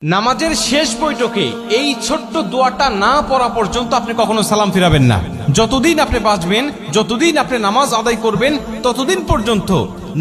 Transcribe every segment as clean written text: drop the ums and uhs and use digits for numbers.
নামাজের শেষ বৈঠকে এই ছোট্ট দোয়াটা না পড়া পর্যন্ত আপনি কখনো সালাম ফিরাবেন না। যতদিন আপনি বাঁচবেন, যতদিন আপনি নামাজ আদায় করবেন, ততদিন পর্যন্ত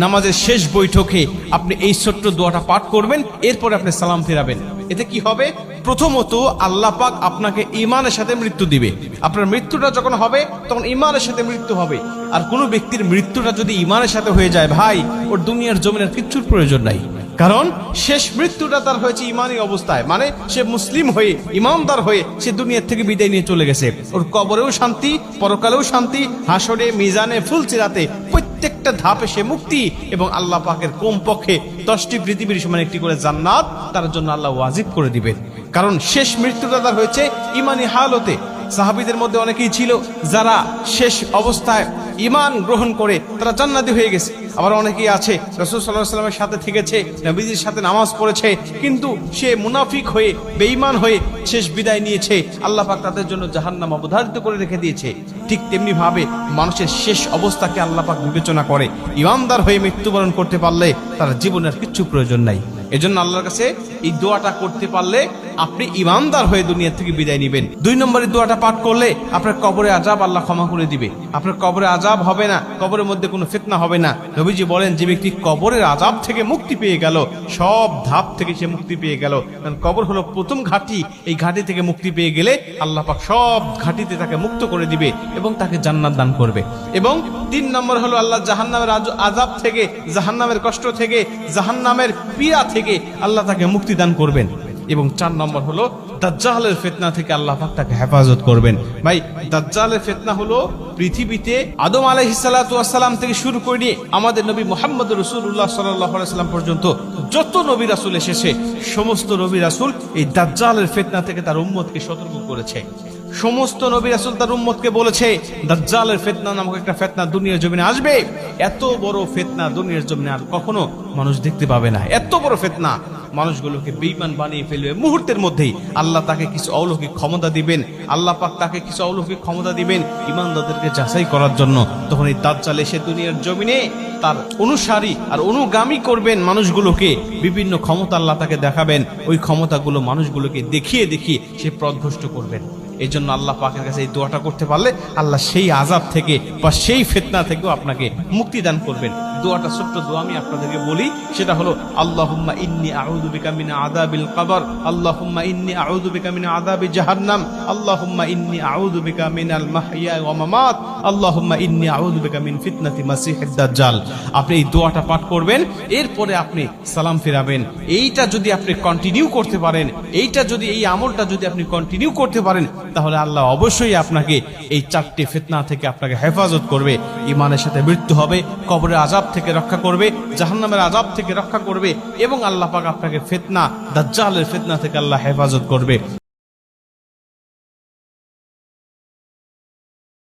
নামাজের শেষ বৈঠকে আপনি এই ছোট্ট দোয়াটা পাঠ করবেন, এরপরে আপনি সালাম ফিরাবেন। এতে কি হবে? প্রথমত আল্লাহ পাক আপনাকে ঈমানের সাথে মৃত্যু দিবে। আপনার মৃত্যুটা যখন হবে তখন ঈমানের সাথে মৃত্যু হবে। আর কোনো ব্যক্তির মৃত্যুটা যদি ঈমানের সাথে হয়ে যায়, ভাই, ওর দুনিয়ার জমিনের কিচ্ছুর প্রয়োজন নাই। কারণ শেষ মৃত্যুটা তার হয়েছে ইমানি অবস্থায়, মানে সে মুসলিম হয়ে, ইমানদার হয়ে সে দুনিয়ার থেকে বিদায় নিয়ে চলে গেছে। ওর কবরেও শান্তি, পরকালেও শান্তি, হাসরে, মিজানে, ফুলসিরাতে প্রত্যেকটা ধাপে সে মুক্তি, এবং আল্লাহ পাকের কমপক্ষে 10টি পৃথিবীর সমান একটি করে জান্নাত তার জন্য আল্লাহ ওয়াজিব করে দিবেন। কারণ শেষ মৃত্যুটা তার হয়েছে ইমানি হালতে। সাহাবীদের মধ্যে অনেকেই ছিল যারা শেষ অবস্থায় ঈমান গ্রহণ করে তারা জান্নাতি হয়ে গেছে। আবার অনেকেই আছে রাসূল সাল্লাল্লাহু আলাইহি ওয়াসাল্লামের সাথে থেকেছে, নবীজির সাথে নামাজ পড়েছে, কিন্তু সে মুনাফিক হয়ে, বেঈমান হয়ে শেষ বিদায় নিয়েছে। আল্লাহ পাক তাদের জন্য জাহান্নাম অবধারিত করে রেখে দিয়েছে। ঠিক তেমনি ভাবে মানুষের শেষ অবস্থাকে আল্লাহ পাক বিবেচনা করে। ঈমানদার হয়ে মৃত্যুবরণ করতে পারলে তার জীবনের কিচ্ছু প্রয়োজন নাই। এজন্য আল্লাহর কাছে এই দোয়াটা করতে পারলে আপনি ঈমানদার হয়ে দুনিয়া থেকে বিদায় নেবেন। 2 নম্বরের দোয়াটা পাঠ করলে আপনার কবরে আযাব আল্লাহ ক্ষমা করে দিবে। আপনার কবরে আযাব হবে না, কবরের মধ্যে কোনো ফিতনা হবে না। নবীজি বলেন, যে ব্যক্তি কবরের আযাব থেকে মুক্তি পেয়ে গেল, সব ধাপ থেকে সে মুক্তি পেয়ে গেল। কারণ কবর হলো প্রথম ঘাঁটি। এই ঘাঁটি থেকে মুক্তি পেয়ে গেলে আল্লাহ পাক সব ঘাঁটিতে তাকে মুক্ত করে দিবে এবং তাকে জান্নাত দান করবে। এবং 3 নম্বর হলো আল্লাহ জাহান্নামের আযাব থেকে, জাহান্নামের কষ্ট থেকে, জাহান্নামের পীড়া থেকে আল্লাহ তাকে মুক্তি দান করবেন। এবং 4 নম্বর হলো দাজ্জালের ফিতনা থেকে আল্লাহ পাক তাকে হেফাজত করবেন। ভাই, দাজ্জালের ফিতনা হলো পৃথিবীতে আদম আলাইহিস সালাতু ওয়াস সালাম থেকে শুরু করে আমাদের নবী মুহাম্মদ রাসূলুল্লাহ সাল্লাল্লাহু আলাইহি ওয়াসাল্লাম পর্যন্ত যত নবী রাসূল এসেছে, সমস্ত নবী রাসূল এই দাজ্জালের ফিতনা থেকে তার উম্মতকে সতর্ক করেছে। সমস্ত নবী রাসূল তার উম্মতকে বলেছে, দাজ্জালের ফিতনা নামক একটা ফিতনা দুনিয়ার জমিনে আসবে। এত বড় ফিতনা দুনিয়ার জমিনে আর কখনো মানুষ দেখতে পাবে না। এত বড় ফিতনা মানুষগুলোকে বেঈমান বানিয়ে ফেলবে মুহূর্তের মধ্যেই। আল্লাহ তাকে কিছু অলৌকিক ক্ষমতা দিবেন, আল্লাহ পাক তাকে কিছু অলৌকিক ক্ষমতা দিবেন ঈমানদারদেরকে যাচাই করার জন্য। তখন এই দাজ্জাল এসে দুনিয়ার জমিনে তার অনুসারী আর অনুগামী করবেন মানুষগুলোকে। বিভিন্ন ক্ষমতা আল্লাহ তাকে দেখাবেন, ওই ক্ষমতাগুলো মানুষগুলোকে দেখিয়ে দেখিয়ে সে পথভ্রষ্ট করবেন। এই জন্য আল্লাহ পাকের কাছে এই দোয়াটা করতে পারলে আল্লাহ সেই আযাব থেকে বা সেই ফিতনা থেকেও আপনাকে মুক্তি দান করবেন। দোয়াটা ছোট্ট দোয়া আমি আপনাদেরকে বলি, সেটা হলো আল্লাহুম্মা ইন্নী আউযু বিকা মিন আযাবিল কবর, আল্লাহুম্মা ইন্নী আউযু বিকা মিন আযাবি জাহান্নাম, আল্লাহুম্মা ইন্নী আউযু বিকা মিনাল মাহইয়া ওয়া মামাত, আল্লাহুম্মা ইন্নী আউযু বিকা মিন ফিতনাতি মাসিহিদ দাজ্জাল। আপনি এই দোয়াটা পাঠ করবেন, এরপরে আপনি সালাম ফিরাবেন। এইটা যদি আপনি কন্টিনিউ করতে পারেন, এই আমলটা যদি আপনি কন্টিনিউ করতে পারেন, তাহলে আল্লাহ অবশ্যই আপনাকে এই 4টি ফিতনা থেকে আপনাকে হেফাজত করবে। ঈমানের সাথে মৃত্যু হবে, কবরের আযাব থেকে রক্ষা করবে, জাহান্নামের আযাব থেকে রক্ষা করবে, এবং আল্লাহ পাক আপনাকে ফিতনা, দাজ্জালের ফিতনা থেকে আল্লাহ হেফাজত করবে।